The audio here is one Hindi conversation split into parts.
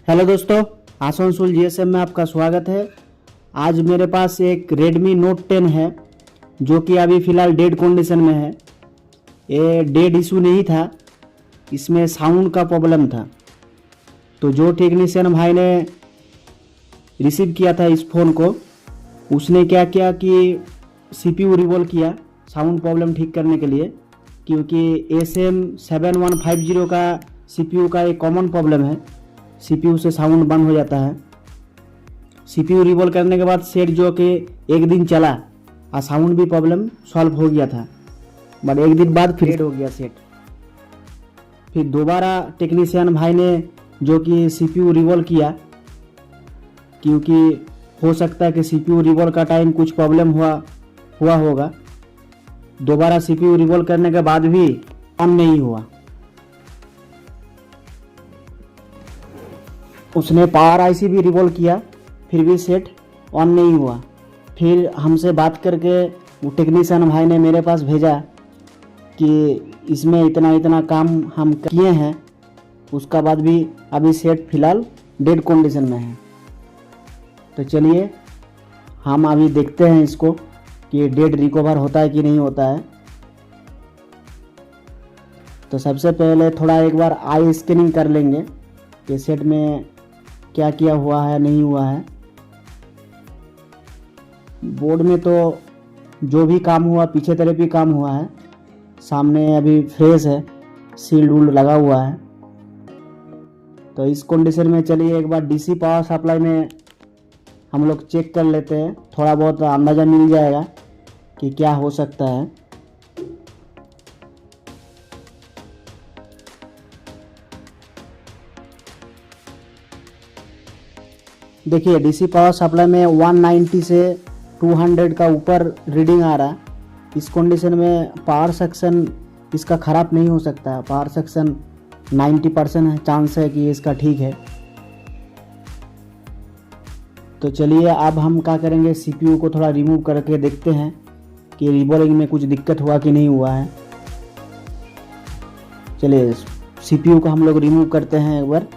हेलो दोस्तों, आसनसोल जीएसएम में आपका स्वागत है। आज मेरे पास एक Redmi Note 10 है जो कि अभी फ़िलहाल डेड कंडीशन में है। ये डेड इशू नहीं था, इसमें साउंड का प्रॉब्लम था। तो जो टेक्नीशियन भाई ने रिसीव किया था इस फ़ोन को, उसने क्या किया कि CPU रिवॉल्व किया साउंड प्रॉब्लम ठीक करने के लिए, क्योंकि SM7150 का CPU का एक कॉमन प्रॉब्लम है। CPU से साउंड बंद हो जाता है। CPU रिवॉल्व करने के बाद सेट जो कि एक दिन चला और साउंड भी प्रॉब्लम सॉल्व हो गया था, बट एक दिन बाद फिर हो गया सेट। फिर दोबारा टेक्नीशियन भाई ने जो कि CPU रिवॉल्व किया, क्योंकि हो सकता है कि CPU रिवॉल्व का टाइम कुछ प्रॉब्लम हुआ होगा। दोबारा CPU रिवॉल्व करने के बाद भी ऑन नहीं हुआ। उसने पावर आईसी भी रिवॉल्व किया, फिर भी सेट ऑन नहीं हुआ। फिर हमसे बात करके वो टेक्नीशियन भाई ने मेरे पास भेजा कि इसमें इतना इतना काम हम किए हैं, उसका बाद भी अभी सेट फ़िलहाल डेड कंडीशन में है। तो चलिए हम अभी देखते हैं इसको कि डेड रिकवर होता है कि नहीं होता है। तो सबसे पहले थोड़ा एक बार आई स्कैनिंग कर लेंगे कि सेट में क्या किया हुआ है नहीं हुआ है। बोर्ड में तो जो भी काम हुआ पीछे तरफ भी काम हुआ है, सामने अभी फ्रेश है, सील वूल लगा हुआ है। तो इस कंडीशन में चलिए एक बार डीसी पावर सप्लाई में हम लोग चेक कर लेते हैं, थोड़ा बहुत अंदाज़ा मिल जाएगा कि क्या हो सकता है। देखिए डीसी पावर सप्लाई में 190 से 200 का ऊपर रीडिंग आ रहा है। इस कंडीशन में पावर सेक्शन इसका ख़राब नहीं हो सकता है। पावर सेक्शन 90% है, चांस है कि इसका ठीक है। तो चलिए अब हम क्या करेंगे, CPU को थोड़ा रिमूव करके देखते हैं कि रिबॉलिंग में कुछ दिक्कत हुआ कि नहीं हुआ है। चलिए CPU को हम लोग रिमूव करते हैं एक बार।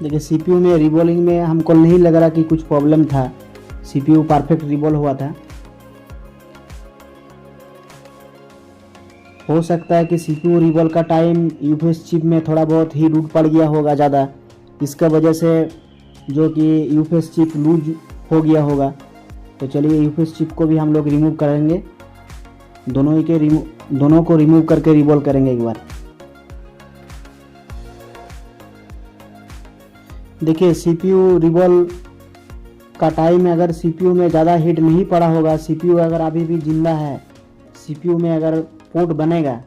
देखिए CPU में रिबॉलिंग में हमको नहीं लग रहा कि कुछ प्रॉब्लम था। CPU परफेक्ट रिबॉल्व हुआ था। हो सकता है कि CPU रिबॉल्व का टाइम यूपीएस चिप में थोड़ा बहुत ही लूज पड़ गया होगा ज़्यादा, इसका वजह से जो कि यूपीएस चिप लूज हो गया होगा। तो चलिए यूपीएस चिप को भी हम लोग रिमूव करेंगे, दोनों को रिमूव करके रिबॉल्व करेंगे एक बार। देखिए CPU रिवॉल्व का टाइम है, अगर CPU में ज़्यादा हीट नहीं पड़ा होगा, CPU अगर अभी भी जिंदा है, CPU में अगर पोर्ट बनेगा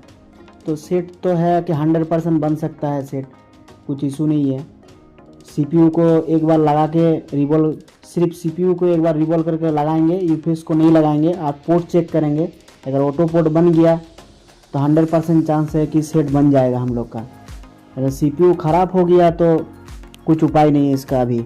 तो सेट तो है कि 100% बन सकता है सेट, कुछ इशू नहीं है। CPU को एक बार लगा के रिवॉल्व, सिर्फ CPU को एक बार रिवॉल्व करके लगाएंगे, यूपीएस को नहीं लगाएंगे। आप पोर्ट चेक करेंगे, अगर ऑटो पोर्ट बन गया तो 100% चांस है कि सेट बन जाएगा हम लोग का। अगर CPU ख़राब हो गया तो कुछ उपाय नहीं है इसका अभी।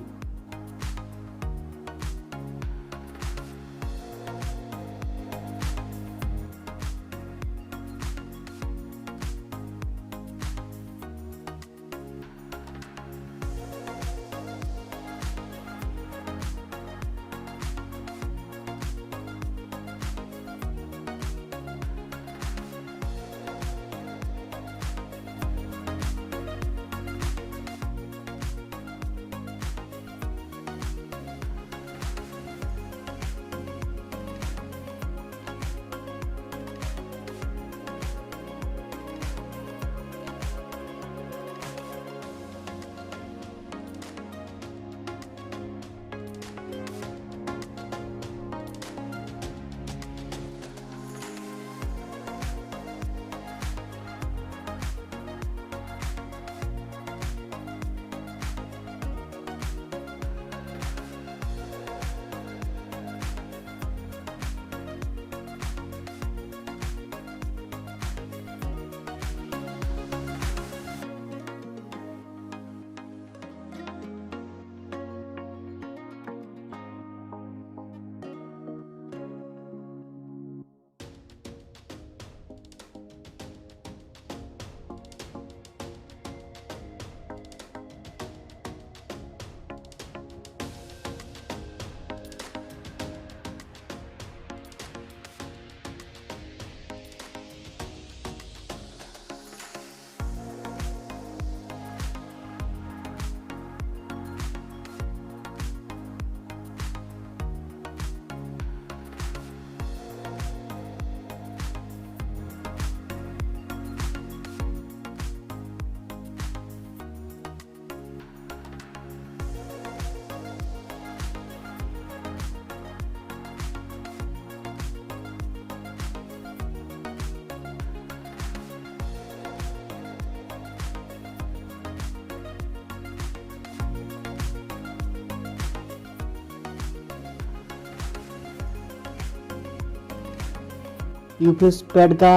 यूपीएस पैड का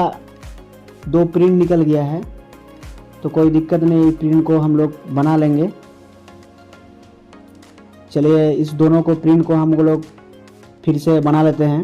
2 प्रिंट निकल गया है, तो कोई दिक्कत नहीं, प्रिंट को हम लोग बना लेंगे। चलिए इस दोनों को प्रिंट को हम लोग फिर से बना लेते हैं।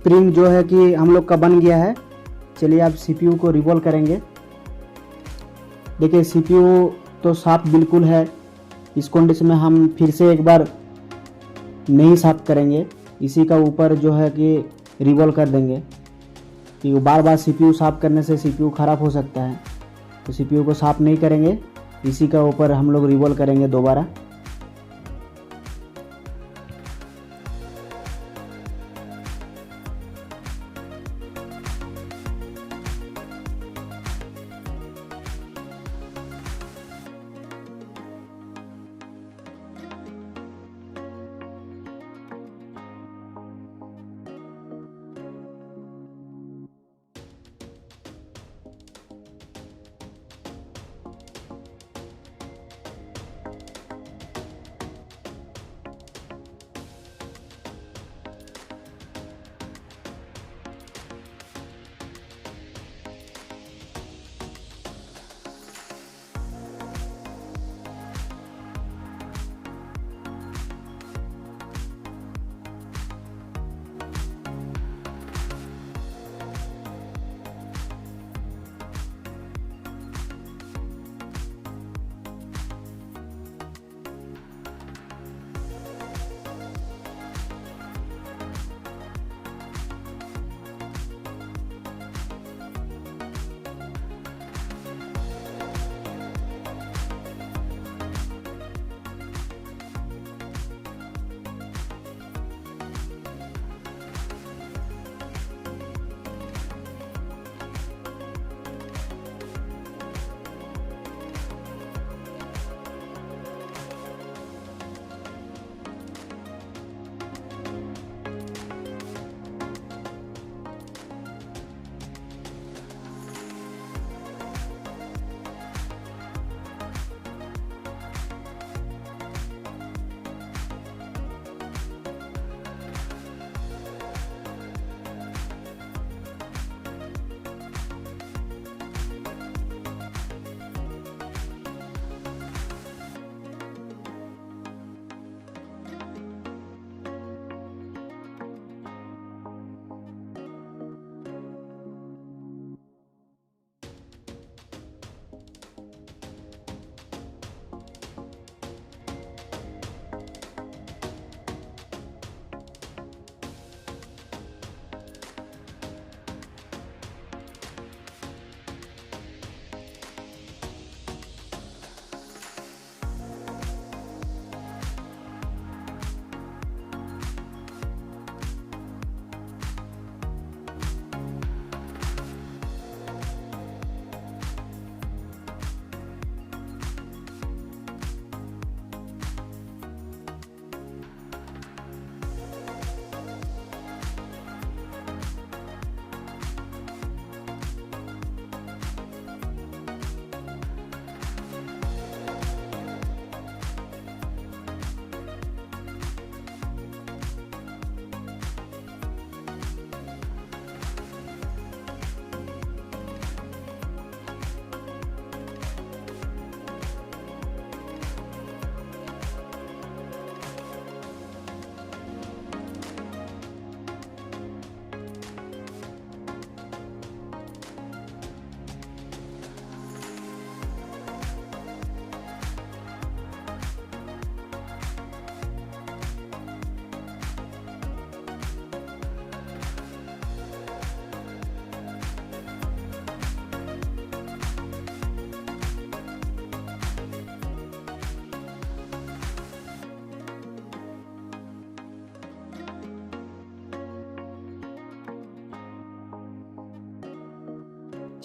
स्प्रिंग जो है कि हम लोग का बन गया है। चलिए अब CPU को रिवॉल्व करेंगे। देखिए CPU तो साफ बिल्कुल है। इस कंडीशन में हम फिर से एक बार नहीं साफ करेंगे, इसी का ऊपर जो है कि रिवॉल्व कर देंगे, क्योंकि बार बार CPU साफ करने से CPU ख़राब हो सकता है। तो CPU को साफ नहीं करेंगे, इसी का ऊपर हम लोग रिवॉल्व करेंगे दोबारा।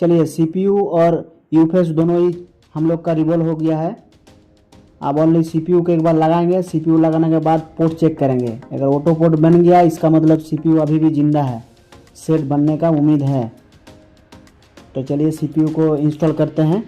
चलिए CPU और यूफेस दोनों ही हम लोग का रिवॉल्व हो गया है। अब ओनली CPU को एक बार लगाएंगे। CPU लगाने के बाद पोर्ट चेक करेंगे। अगर ऑटो पोर्ट बन गया इसका मतलब CPU अभी भी ज़िंदा है, सेट बनने का उम्मीद है। तो चलिए CPU को इंस्टॉल करते हैं।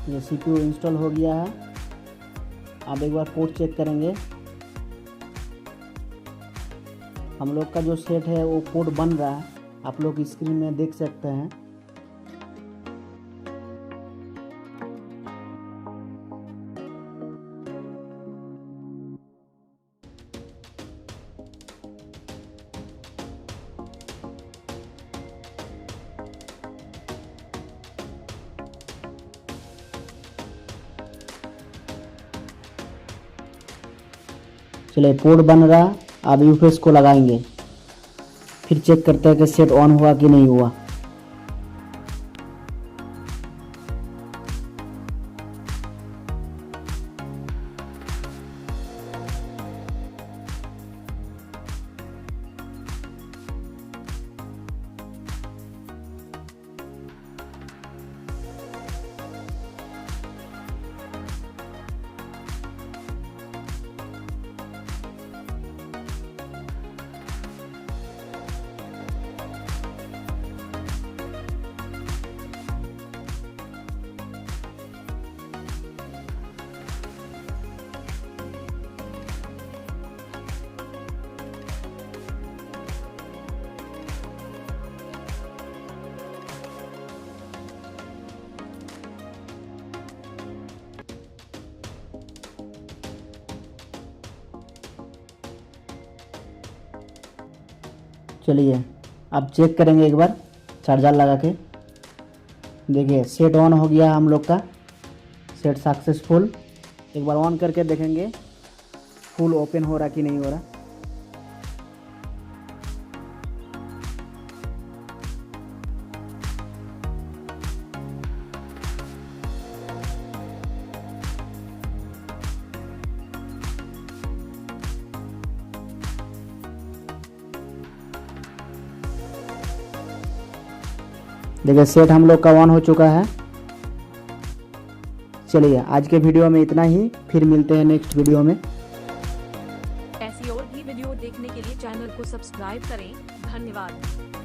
ये CPU इंस्टॉल हो गया है। अब एक बार पोर्ट चेक करेंगे। हम लोग का जो सेट है वो पोर्ट बन रहा है, आप लोग स्क्रीन में देख सकते हैं। चलिए पोर्ट बन रहा है। अब यूपीएस को लगाएंगे, फिर चेक करते हैं कि सेट ऑन हुआ कि नहीं हुआ। चलिए अब चेक करेंगे एक बार चार्जर लगा के। देखिए सेट ऑन हो गया हम लोग का, सेट सक्सेसफुल। एक बार ऑन करके देखेंगे फुल ओपन हो रहा कि नहीं हो रहा। देखिए सेट हम लोग का ऑन हो चुका है। चलिए आज के वीडियो में इतना ही, फिर मिलते हैं नेक्स्ट वीडियो में। ऐसी और भी वीडियो देखने के लिए चैनल को सब्सक्राइब करें। धन्यवाद।